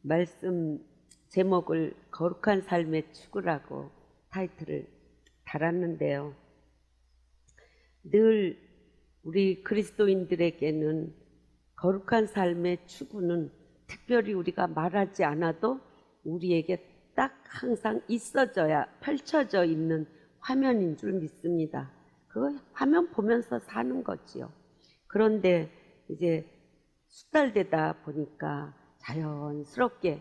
말씀 제목을 거룩한 삶의 추구라고 타이틀을 달았는데요. 늘 우리 그리스도인들에게는 거룩한 삶의 추구는 특별히 우리가 말하지 않아도 우리에게 딱 항상 있어져야 펼쳐져 있는 화면인 줄 믿습니다. 그거 화면 보면서 사는 거지요. 그런데 이제 수달 되다 보니까 자연스럽게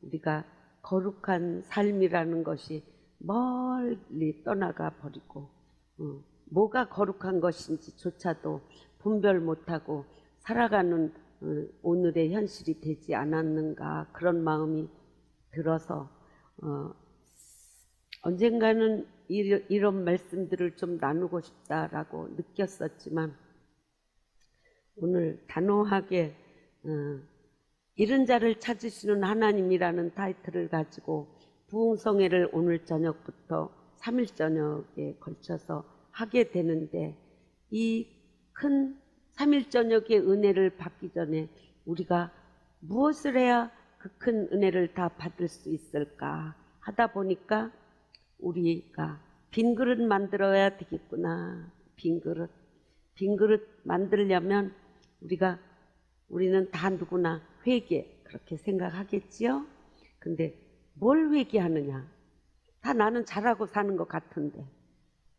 우리가 거룩한 삶이라는 것이 멀리 떠나가 버리고 뭐가 거룩한 것인지조차도 분별 못하고 살아가는 오늘의 현실이 되지 않았는가, 그런 마음이 들어서 언젠가는 이런 말씀들을 좀 나누고 싶다라고 느꼈었지만, 오늘 단호하게 잃은 자를 찾으시는 하나님이라는 타이틀을 가지고 부흥성회를 오늘 저녁부터 3일 저녁에 걸쳐서 하게 되는데, 이 큰 3일 저녁의 은혜를 받기 전에 우리가 무엇을 해야 그 큰 은혜를 다 받을 수 있을까 하다 보니까 우리가 빈 그릇 만들어야 되겠구나. 빈 그릇 만들려면 우리는 다 누구나 회개, 그렇게 생각하겠지요. 근데 뭘 회개하느냐? 다 나는 잘하고 사는 것 같은데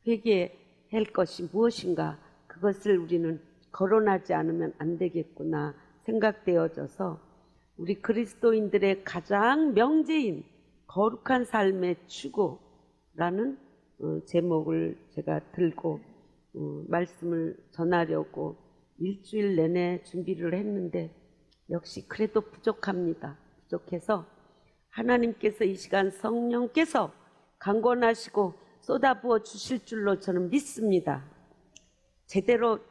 회개할 것이 무엇인가? 그것을 우리는 거론하지 않으면 안 되겠구나 생각되어져서, 우리 그리스도인들의 가장 명제인 거룩한 삶의 추구라는 제목을 제가 들고 말씀을 전하려고 일주일 내내 준비를 했는데 역시 그래도 부족합니다. 부족해서 하나님께서 이 시간 성령께서 강권하시고 쏟아부어 주실 줄로 저는 믿습니다.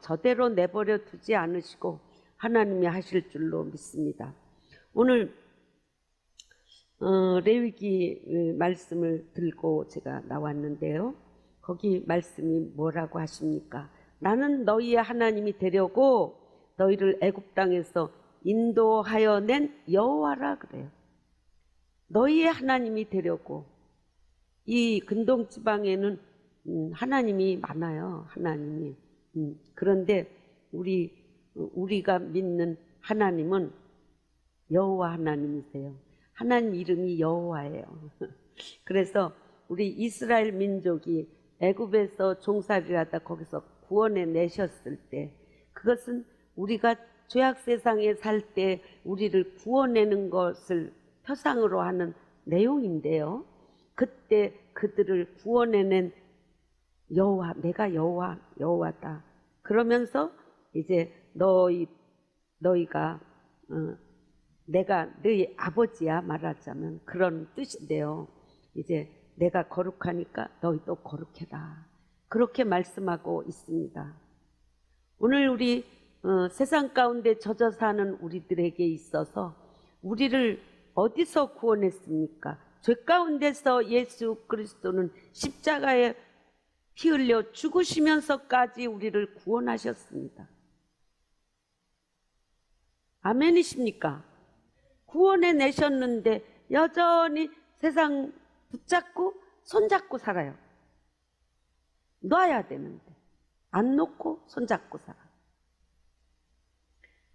저대로 내버려 두지 않으시고 하나님이 하실 줄로 믿습니다. 오늘 레위기 말씀을 들고 제가 나왔는데요. 거기 말씀이 뭐라고 하십니까? 나는 너희의 하나님이 되려고 너희를 애굽 땅에서 인도하여 낸 여호와라 그래요. 너희의 하나님이 되려고. 이 근동 지방에는 하나님이 많아요. 하나님이. 그런데 우리가 믿는 하나님은 여호와 하나님이세요. 하나님 이름이 여호와예요. 그래서 우리 이스라엘 민족이 애굽에서 종살이를 하다 거기서 구원해 내셨을 때, 그것은 우리가 죄악 세상에 살 때 우리를 구원내는 것을 표상으로 하는 내용인데요. 그때 그들을 구원해낸 여호와, 내가 여호와다. 그러면서 이제 너희가 내가 너희 아버지야, 말하자면 그런 뜻인데요. 이제 내가 거룩하니까 너희도 거룩해라, 그렇게 말씀하고 있습니다. 오늘 우리 세상 가운데 젖어 사는 우리들에게 있어서 우리를 어디서 구원했습니까? 죄 가운데서 예수 그리스도는 십자가에 피 흘려 죽으시면서까지 우리를 구원하셨습니다. 아멘이십니까? 구원해 내셨는데 여전히 세상 붙잡고 손잡고 살아요. 놔야 되는데 안 놓고 손잡고 살아.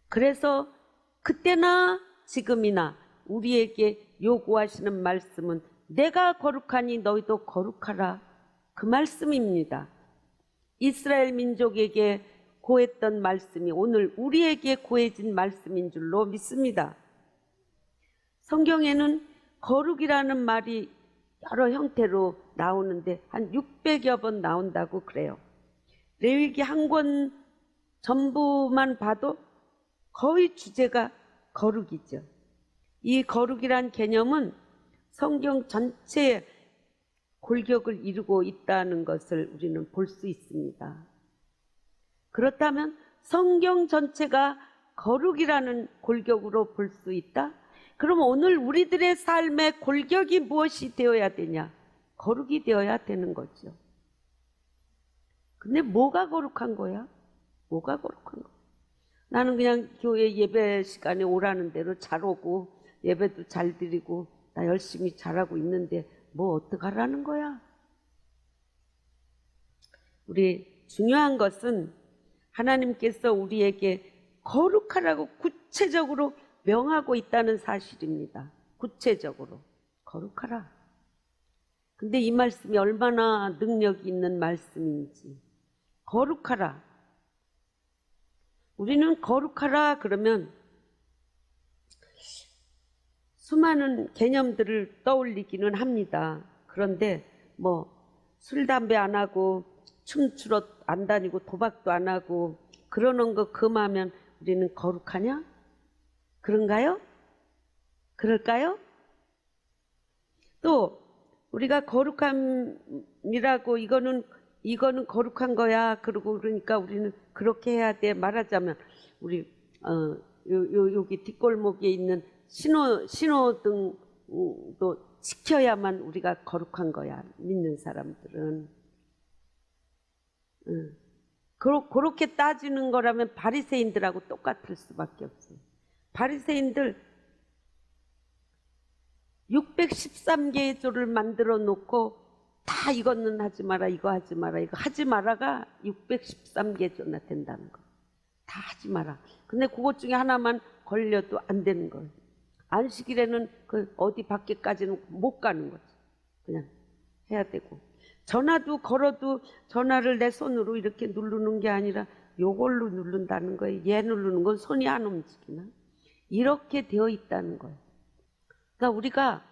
그래서 그때나 지금이나 우리에게 요구하시는 말씀은 내가 거룩하니 너희도 거룩하라, 그 말씀입니다. 이스라엘 민족에게 고했던 말씀이 오늘 우리에게 고해진 말씀인 줄로 믿습니다. 성경에는 거룩이라는 말이 여러 형태로 나오는데 한 600여 번 나온다고 그래요. 레위기 한 권 전부만 봐도 거의 주제가 거룩이죠. 이 거룩이란 개념은 성경 전체에 골격을 이루고 있다는 것을 우리는 볼 수 있습니다. 그렇다면 성경 전체가 거룩이라는 골격으로 볼 수 있다? 그럼 오늘 우리들의 삶의 골격이 무엇이 되어야 되냐? 거룩이 되어야 되는 거죠. 근데 뭐가 거룩한 거야? 뭐가 거룩한 거야? 나는 그냥 교회 예배 시간에 오라는 대로 잘 오고 예배도 잘 드리고 나 열심히 잘하고 있는데 뭐 어떡하라는 거야? 우리 중요한 것은 하나님께서 우리에게 거룩하라고 구체적으로 명하고 있다는 사실입니다. 구체적으로 거룩하라. 근데 이 말씀이 얼마나 능력이 있는 말씀인지. 거룩하라. 우리는 거룩하라 그러면 수많은 개념들을 떠올리기는 합니다. 그런데 뭐 술, 담배 안 하고 춤추러 안 다니고 도박도 안 하고 그러는 거 금하면 우리는 거룩하냐? 그런가요? 그럴까요? 또 우리가 거룩함이라고 이거는 거룩한 거야. 그러고 그러니까 우리는 그렇게 해야 돼. 말하자면 우리 여기 뒷골목에 있는 신호등도 지켜야만 우리가 거룩한 거야. 믿는 사람들은. 그렇게 따지는 거라면 바리새인들하고 똑같을 수밖에 없어요. 바리새인들 613개의 조를 만들어 놓고 다 이거는 하지 마라, 이거 하지 마라, 이거 하지 마라가 613개 조나 된다는 거. 다 하지 마라. 근데 그것 중에 하나만 걸려도 안 되는 거예요. 안식일에는 그 어디 밖에까지는 못 가는 거죠. 그냥 해야 되고. 전화도 걸어도 전화를 내 손으로 이렇게 누르는 게 아니라 요걸로 누른다는 거예요. 얘 누르는 건 손이 안 움직이나? 이렇게 되어 있다는 거예요. 그러니까 우리가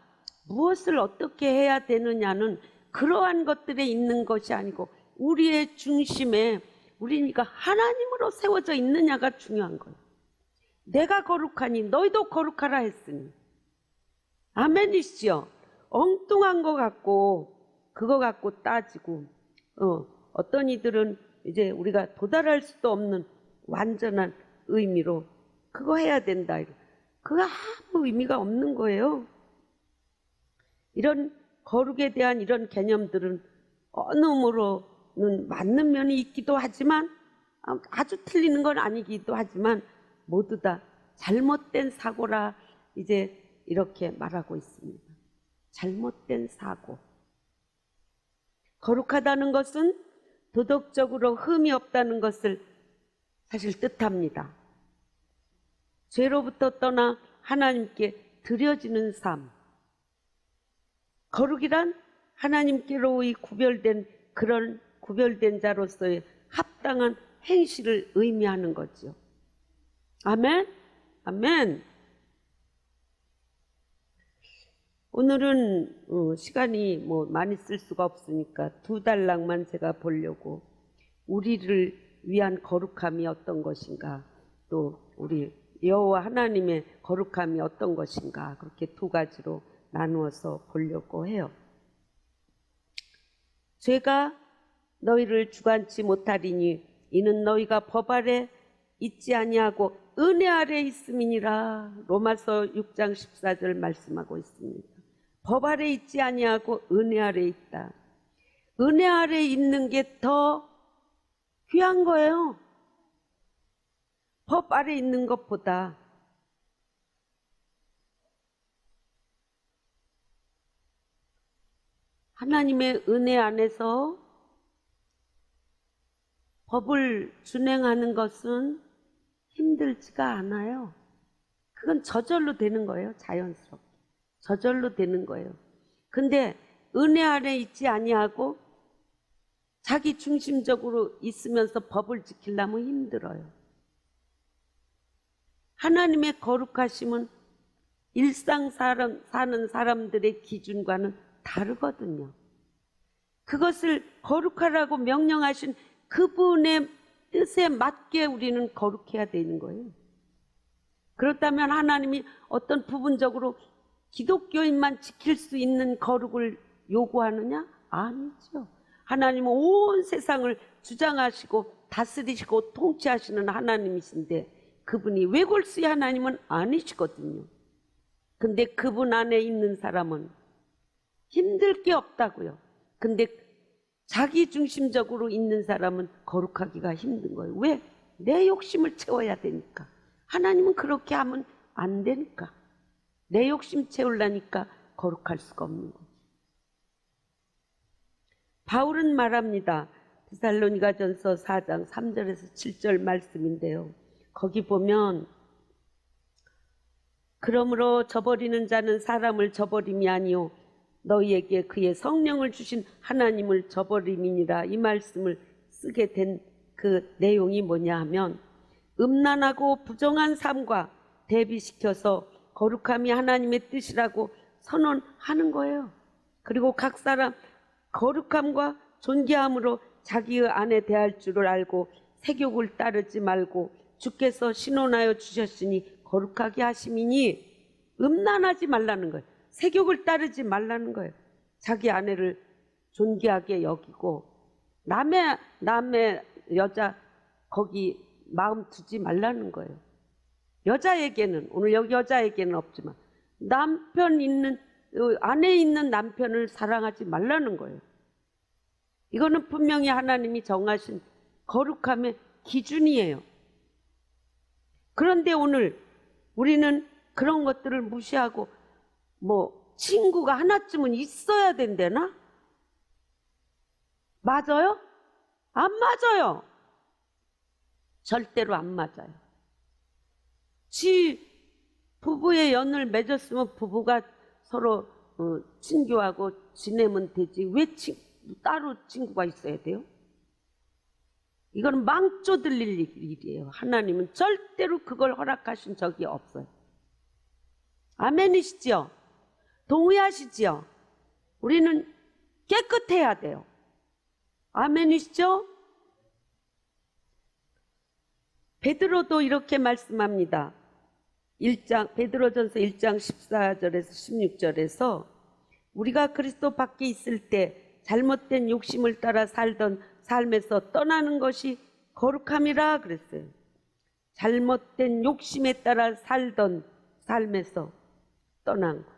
무엇을 어떻게 해야 되느냐는 그러한 것들에 있는 것이 아니고 우리의 중심에 우리가 하나님으로 세워져 있느냐가 중요한 거예요. 내가 거룩하니 너희도 거룩하라 했으니. 아멘이시죠. 엉뚱한 거 갖고 그거 갖고 따지고 어떤 이들은 이제 우리가 도달할 수도 없는 완전한 의미로 그거 해야 된다. 그거 아무 의미가 없는 거예요. 이런 거룩에 대한 이런 개념들은 어느 의미로는 맞는 면이 있기도 하지만 아주 틀리는 건 아니기도 하지만 모두 다 잘못된 사고라 이제 이렇게 말하고 있습니다. 잘못된 사고. 거룩하다는 것은 도덕적으로 흠이 없다는 것을 사실 뜻합니다. 죄로부터 떠나 하나님께 드려지는 삶. 거룩이란 하나님께로의 구별된 그런 구별된 자로서의 합당한 행실을 의미하는 거죠. 아멘? 아멘. 오늘은 시간이 뭐 많이 쓸 수가 없으니까 2단락만 제가 보려고 우리를 위한 거룩함이 어떤 것인가 또 우리 여호와 하나님의 거룩함이 어떤 것인가 그렇게 두 가지로 나누어서 보려고 해요. 죄가 너희를 주관치 못하리니 이는 너희가 법 아래 있지 아니하고 은혜 아래 있음이니라. 로마서 6장 14절 말씀하고 있습니다. 법 아래 있지 아니하고 은혜 아래 있다. 은혜 아래 있는 게 더 귀한 거예요. 법 아래 있는 것보다. 하나님의 은혜 안에서 법을 준행하는 것은 힘들지가 않아요. 그건 저절로 되는 거예요. 자연스럽게. 저절로 되는 거예요. 근데 은혜 아래 있지 아니하고 자기 중심적으로 있으면서 법을 지키려면 힘들어요. 하나님의 거룩하심은 일상 사는 사람들의 기준과는 다르거든요. 그것을 거룩하라고 명령하신 그분의 뜻에 맞게 우리는 거룩해야 되는 거예요. 그렇다면 하나님이 어떤 부분적으로 기독교인만 지킬 수 있는 거룩을 요구하느냐? 아니죠. 하나님은 온 세상을 주장하시고 다스리시고 통치하시는 하나님이신데 그분이 외골수의 하나님은 아니시거든요. 근데 그분 안에 있는 사람은 힘들 게 없다고요. 근데 자기 중심적으로 있는 사람은 거룩하기가 힘든 거예요. 왜? 내 욕심을 채워야 되니까. 하나님은 그렇게 하면 안 되니까. 내 욕심 채우려니까 거룩할 수가 없는 거죠. 바울은 말합니다. 데살로니가전서 4장 3절에서 7절 말씀인데요. 거기 보면 그러므로 저버리는 자는 사람을 저버림이 아니요 너희에게 그의 성령을 주신 하나님을 저버림이니라. 이 말씀을 쓰게 된 그 내용이 뭐냐 하면 음란하고 부정한 삶과 대비시켜서 거룩함이 하나님의 뜻이라고 선언하는 거예요. 그리고 각 사람 거룩함과 존귀함으로 자기의 아내 대할 줄을 알고 세욕을 따르지 말고 주께서 신원하여 주셨으니 거룩하게 하심이니 음란하지 말라는 거예요. 세욕을 따르지 말라는 거예요. 자기 아내를 존귀하게 여기고 남의 여자 거기 마음 두지 말라는 거예요. 여자에게는, 오늘 여기 여자에게는 없지만 아내 있는 남편을 사랑하지 말라는 거예요. 이거는 분명히 하나님이 정하신 거룩함의 기준이에요. 그런데 오늘 우리는 그런 것들을 무시하고 친구가 하나쯤은 있어야 된대나? 맞아요? 안 맞아요. 절대로 안 맞아요. 부부의 연을 맺었으면 부부가 서로 친교하고 지내면 되지. 왜 따로 친구가 있어야 돼요? 이건 망조들릴 일이에요. 하나님은 절대로 그걸 허락하신 적이 없어요. 아멘이시죠? 동의하시지요? 우리는 깨끗해야 돼요. 아멘이시죠? 베드로도 이렇게 말씀합니다. 베드로전서 1장 14절에서 16절에서 우리가 그리스도 밖에 있을 때 잘못된 욕심을 따라 살던 삶에서 떠나는 것이 거룩함이라 그랬어요. 잘못된 욕심에 따라 살던 삶에서 떠난 거.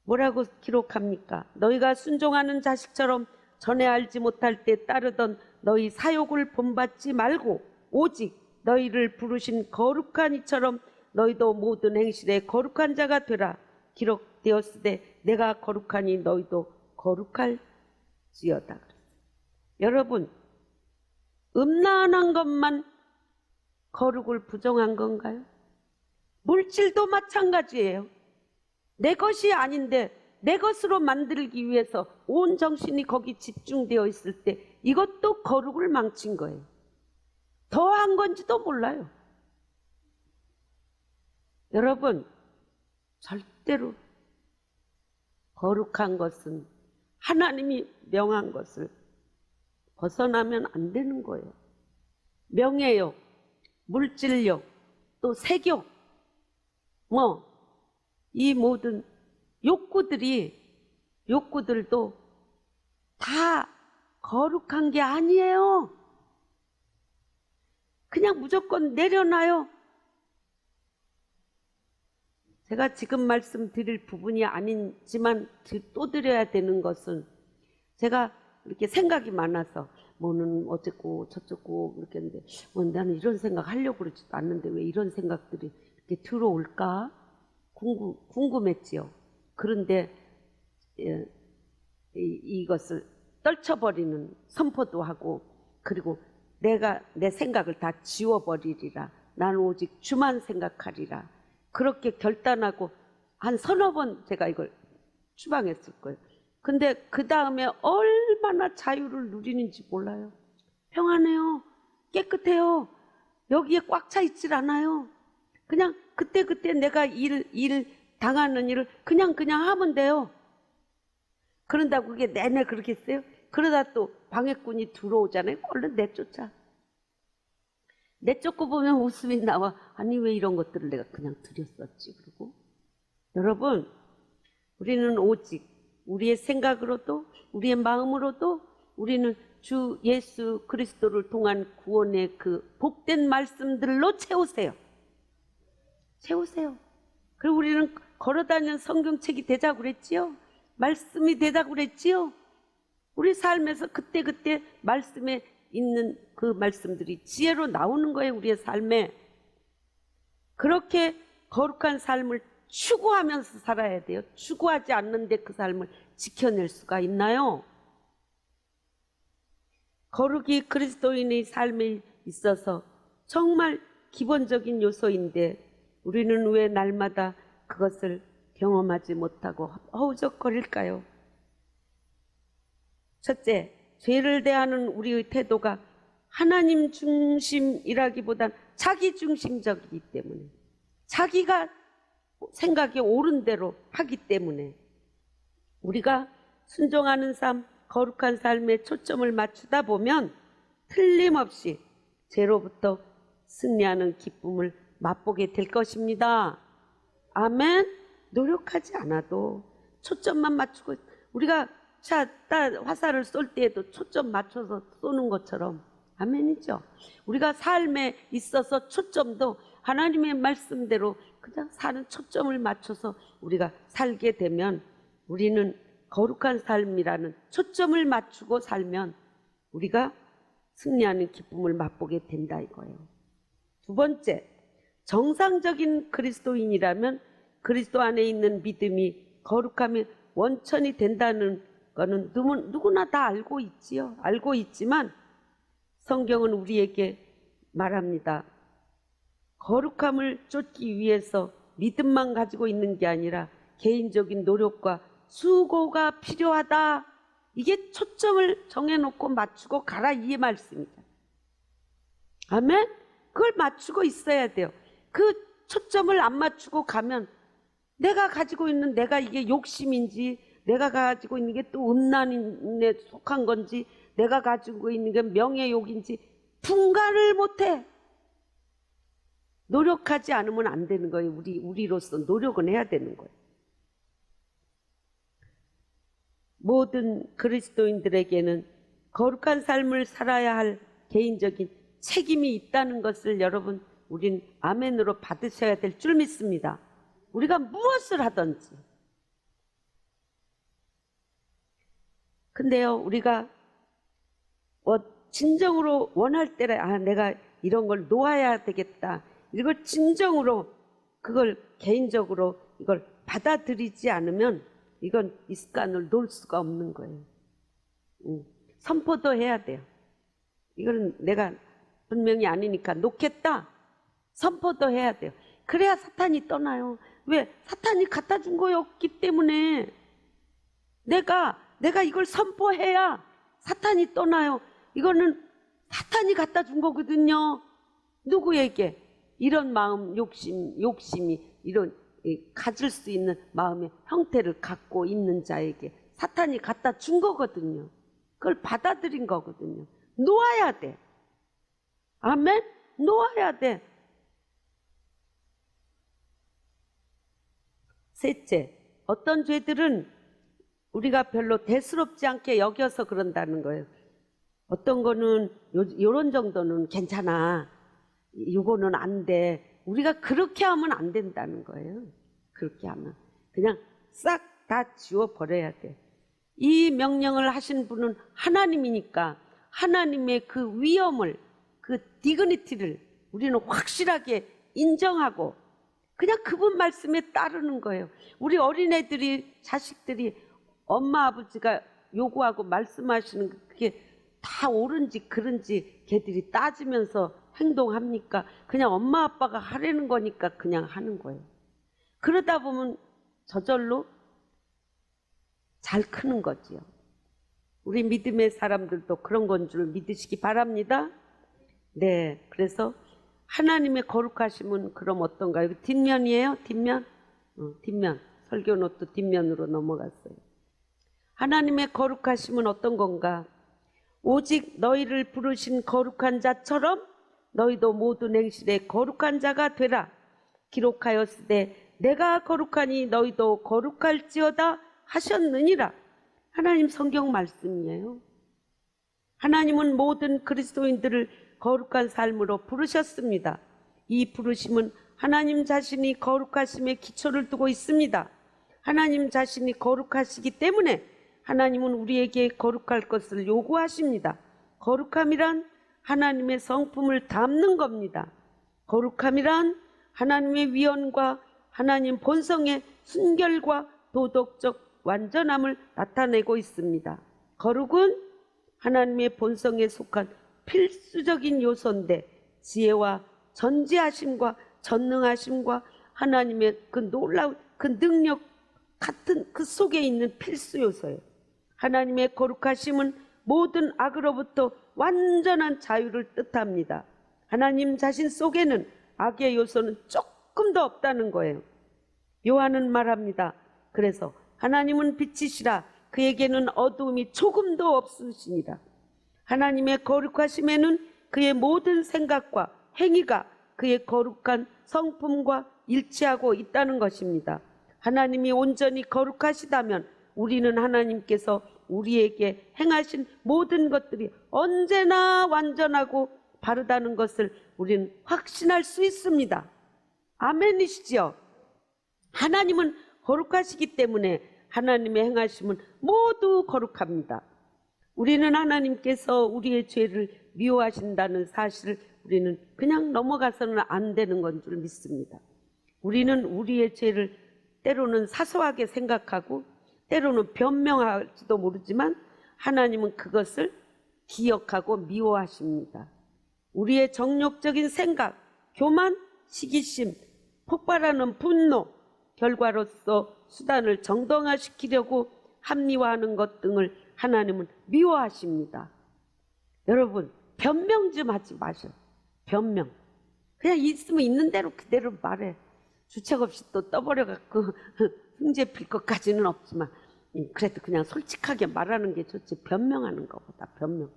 뭐라고 기록합니까? 너희가 순종하는 자식처럼 전에 알지 못할 때 따르던 너희 사욕을 본받지 말고 오직 너희를 부르신 거룩한 이처럼 너희도 모든 행실에 거룩한 자가 되라. 기록되었으되 내가 거룩하니 너희도 거룩할지어다. 여러분, 음란한 것만 거룩을 부정한 건가요? 물질도 마찬가지예요. 내 것이 아닌데 내 것으로 만들기 위해서 온 정신이 거기 집중되어 있을 때 이것도 거룩을 망친 거예요. 더한 건지도 몰라요. 여러분, 절대로 거룩한 것은 하나님이 명한 것을 벗어나면 안 되는 거예요. 명예욕, 물질욕, 또 색욕, 이 모든 욕구들도 다 거룩한 게 아니에요. 그냥 무조건 내려놔요. 제가 지금 말씀드릴 부분이 아니지만 또 드려야 되는 것은 제가 이렇게 생각이 많아서 뭐는 어쨌고 저쨌고 이렇게 했는데 나는 이런 생각 하려고 그러지도 않는데 왜 이런 생각들이 이렇게 들어올까 궁금했지요. 그런데 이것을 떨쳐버리는 선포도 하고 그리고 내가 내 생각을 다 지워버리리라. 나는 오직 주만 생각하리라. 그렇게 결단하고 한 서너 번 제가 이걸 추방했을 거예요. 근데 그 다음에 얼마나 자유를 누리는지 몰라요. 평안해요. 깨끗해요. 여기에 꽉 차 있질 않아요. 그냥 그때 내가 일 당하는 일을 그냥 하면 돼요. 그런다고 그게 내내 그렇게 했어요? 그러다 또 방해꾼이 들어오잖아요. 얼른 내쫓아. 내쫓고 보면 웃음이 나와. 아니 왜 이런 것들을 내가 그냥 드렸었지. 그리고 여러분, 우리는 오직 우리의 생각으로도 우리의 마음으로도 우리는 주 예수 그리스도를 통한 구원의 그 복된 말씀들로 채우세요. 그리고 우리는 걸어다니는 성경책이 되자고 그랬지요. 말씀이 되자고 그랬지요. 우리 삶에서 그때 말씀에 있는 그 말씀들이 지혜로 나오는 거예요. 우리의 삶에. 그렇게 거룩한 삶을 추구하면서 살아야 돼요. 추구하지 않는데 그 삶을 지켜낼 수가 있나요? 거룩이 그리스도인의 삶에 있어서 정말 기본적인 요소인데 우리는 왜 날마다 그것을 경험하지 못하고 허우적거릴까요? 첫째, 죄를 대하는 우리의 태도가 하나님 중심이라기보단 자기 중심적이기 때문에, 자기가 생각이 옳은 대로 하기 때문에 우리가 순종하는 삶, 거룩한 삶에 초점을 맞추다 보면 틀림없이 죄로부터 승리하는 기쁨을 맛보게 될 것입니다. 아멘. 노력하지 않아도 초점만 맞추고, 우리가 화살을 쏠 때에도 초점 맞춰서 쏘는 것처럼, 아멘이죠. 우리가 삶에 있어서 초점도 하나님의 말씀대로 그냥 사는 초점을 맞춰서 우리가 살게 되면, 우리는 거룩한 삶이라는 초점을 맞추고 살면 우리가 승리하는 기쁨을 맛보게 된다 이거예요. 두 번째, 정상적인 그리스도인이라면 그리스도 안에 있는 믿음이 거룩함의 원천이 된다는 거는 누구나 다 알고 있지요. 알고 있지만 성경은 우리에게 말합니다. 거룩함을 쫓기 위해서 믿음만 가지고 있는 게 아니라 개인적인 노력과 수고가 필요하다. 이게 초점을 정해놓고 맞추고 가라, 이 말씀이죠. 아멘? 그걸 맞추고 있어야 돼요. 그 초점을 안 맞추고 가면 내가 가지고 있는, 내가 이게 욕심인지, 내가 가지고 있는 게 또 음란에 속한 건지, 내가 가지고 있는 게 명예욕인지 분간을 못해. 노력하지 않으면 안 되는 거예요. 우리로서 노력은 해야 되는 거예요. 모든 그리스도인들에게는 거룩한 삶을 살아야 할 개인적인 책임이 있다는 것을 여러분, 우린 아멘으로 받으셔야 될 줄 믿습니다. 우리가 무엇을 하든지. 근데요, 우리가 진정으로 원할 때에 내가 이런 걸 놓아야 되겠다, 이걸 진정으로, 그걸 개인적으로 이걸 받아들이지 않으면 이건 이 습관을 놓을 수가 없는 거예요. 선포도 해야 돼요. 이거는 내가 분명히 아니니까 놓겠다, 선포도 해야 돼요. 그래야 사탄이 떠나요. 왜? 사탄이 갖다 준 거였기 때문에 내가 이걸 선포해야 사탄이 떠나요. 이거는 사탄이 갖다 준 거거든요. 누구에게? 이런 마음, 욕심이 이런 가질 수 있는 마음의 형태를 갖고 있는 자에게 사탄이 갖다 준 거거든요. 그걸 받아들인 거거든요. 놓아야 돼. 아멘? 놓아야 돼. 셋째, 어떤 죄들은 우리가 별로 대수롭지 않게 여겨서 그런다는 거예요. 어떤 거는 요런 정도는 괜찮아, 이거는 안 돼. 우리가 그렇게 하면 안 된다는 거예요. 그렇게 하면 그냥 싹 다 지워버려야 돼. 이 명령을 하신 분은 하나님이니까 하나님의 그 위엄을, 그 디그니티를 우리는 확실하게 인정하고 그냥 그분 말씀에 따르는 거예요. 우리 어린애들이, 자식들이 엄마 아버지가 요구하고 말씀하시는 그게 다 옳은지 그른지 걔들이 따지면서 행동합니까? 그냥 엄마 아빠가 하라는 거니까 그냥 하는 거예요. 그러다 보면 저절로 잘 크는 거지요. 우리 믿음의 사람들도 그런 건 줄 믿으시기 바랍니다. 네, 그래서 하나님의 거룩하심은 그럼 어떤가요? 뒷면이에요? 뒷면? 뒷면. 설교 노트 뒷면으로 넘어갔어요. 하나님의 거룩하심은 어떤 건가? 오직 너희를 부르신 거룩한 자처럼 너희도 모든 행실에 거룩한 자가 되라. 기록하였으되 내가 거룩하니 너희도 거룩할지어다 하셨느니라. 하나님 성경 말씀이에요. 하나님은 모든 그리스도인들을 거룩한 삶으로 부르셨습니다. 이 부르심은 하나님 자신이 거룩하심에 기초를 두고 있습니다. 하나님 자신이 거룩하시기 때문에 하나님은 우리에게 거룩할 것을 요구하십니다. 거룩함이란 하나님의 성품을 담는 겁니다. 거룩함이란 하나님의 위엄과 하나님 본성의 순결과 도덕적 완전함을 나타내고 있습니다. 거룩은 하나님의 본성에 속한 필수적인 요소인데 지혜와 전지하심과 전능하심과 하나님의 그 놀라운 그 능력 같은 그 속에 있는 필수 요소예요. 하나님의 거룩하심은 모든 악으로부터 완전한 자유를 뜻합니다. 하나님 자신 속에는 악의 요소는 조금도 없다는 거예요. 요한은 말합니다. 그래서 하나님은 빛이시라 그에게는 어두움이 조금도 없으시니라. 하나님의 거룩하심에는 그의 모든 생각과 행위가 그의 거룩한 성품과 일치하고 있다는 것입니다. 하나님이 온전히 거룩하시다면 우리는 하나님께서 우리에게 행하신 모든 것들이 언제나 완전하고 바르다는 것을 우리는 확신할 수 있습니다. 아멘이시죠? 하나님은 거룩하시기 때문에 하나님의 행하심은 모두 거룩합니다. 우리는 하나님께서 우리의 죄를 미워하신다는 사실을 우리는 그냥 넘어가서는 안 되는 건 줄 믿습니다. 우리는 우리의 죄를 때로는 사소하게 생각하고 때로는 변명할지도 모르지만 하나님은 그것을 기억하고 미워하십니다. 우리의 정욕적인 생각, 교만, 시기심, 폭발하는 분노, 결과로서 수단을 정당화시키려고 합리화하는 것 등을 하나님은 미워하십니다. 여러분, 변명 좀 하지 마셔. 변명. 그냥 있으면 있는 대로 그대로 말해. 주책 없이 또 떠버려갖고 흉재 필 것까지는 없지만 그래도 그냥 솔직하게 말하는 게 좋지 변명하는 것보다 변명.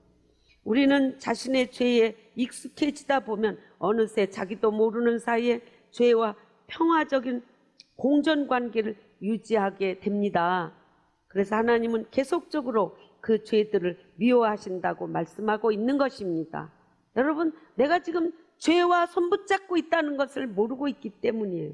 우리는 자신의 죄에 익숙해지다 보면 어느새 자기도 모르는 사이에 죄와 평화적인 공존관계를 유지하게 됩니다. 그래서 하나님은 계속적으로 그 죄들을 미워하신다고 말씀하고 있는 것입니다. 여러분, 내가 지금 죄와 손붙잡고 있다는 것을 모르고 있기 때문이에요.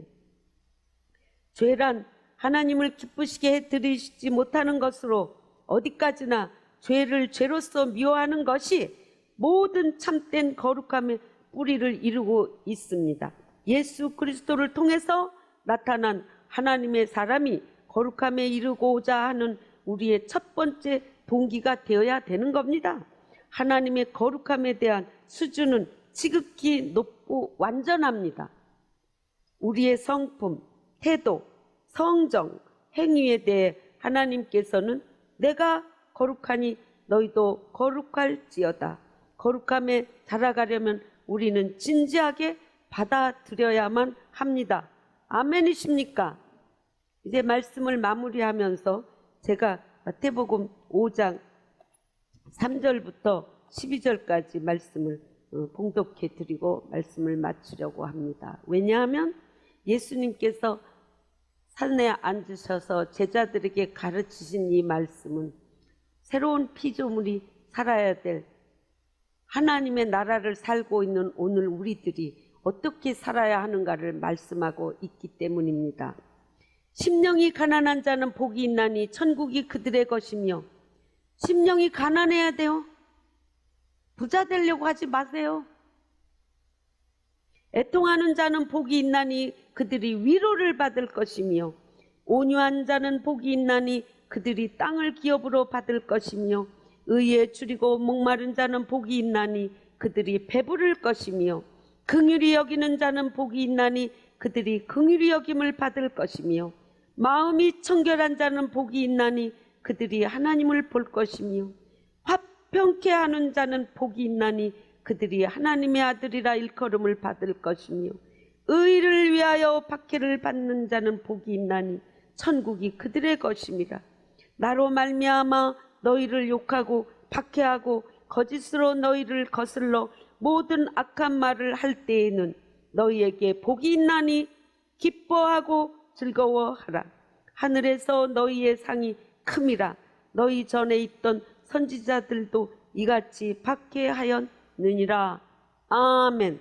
죄란 하나님을 기쁘시게 해드리지 못하는 것으로 어디까지나 죄를 죄로서 미워하는 것이 모든 참된 거룩함의 뿌리를 이루고 있습니다. 예수 그리스도를 통해서 나타난 하나님의 사람이 거룩함에 이르고자 하는 우리의 첫 번째 동기가 되어야 되는 겁니다. 하나님의 거룩함에 대한 수준은 지극히 높고 완전합니다. 우리의 성품, 태도, 성정, 행위에 대해 하나님께서는 내가 거룩하니 너희도 거룩할지어다. 거룩함에 자라가려면 우리는 진지하게 받아들여야만 합니다. 아멘이십니까? 이제 말씀을 마무리하면서 제가 마태복음 5장 3절부터 12절까지 말씀을 봉독해 드리고 말씀을 마치려고 합니다. 왜냐하면 예수님께서 산에 앉으셔서 제자들에게 가르치신 이 말씀은 새로운 피조물이 살아야 될 하나님의 나라를 살고 있는 오늘 우리들이 어떻게 살아야 하는가를 말씀하고 있기 때문입니다. 심령이 가난한 자는 복이 있나니 천국이 그들의 것이며. 심령이 가난해야 돼요. 부자 되려고 하지 마세요. 애통하는 자는 복이 있나니 그들이 위로를 받을 것이며. 온유한 자는 복이 있나니 그들이 땅을 기업으로 받을 것이며. 의에 줄이고 목마른 자는 복이 있나니 그들이 배부를 것이며. 긍휼히 여기는 자는 복이 있나니 그들이 긍휼히 여김을 받을 것이며. 마음이 청결한 자는 복이 있나니 그들이 하나님을 볼 것이며. 화평케 하는 자는 복이 있나니 그들이 하나님의 아들이라 일컬음을 받을 것이며. 의를 위하여 박해를 받는 자는 복이 있나니 천국이 그들의 것임이라. 나로 말미암아 너희를 욕하고 박해하고 거짓으로 너희를 거슬러 모든 악한 말을 할 때에는 너희에게 복이 있나니 기뻐하고 즐거워하라. 하늘에서 너희의 상이 큼이라. 너희 전에 있던 선지자들도 이같이 박해하였느니라. 아멘.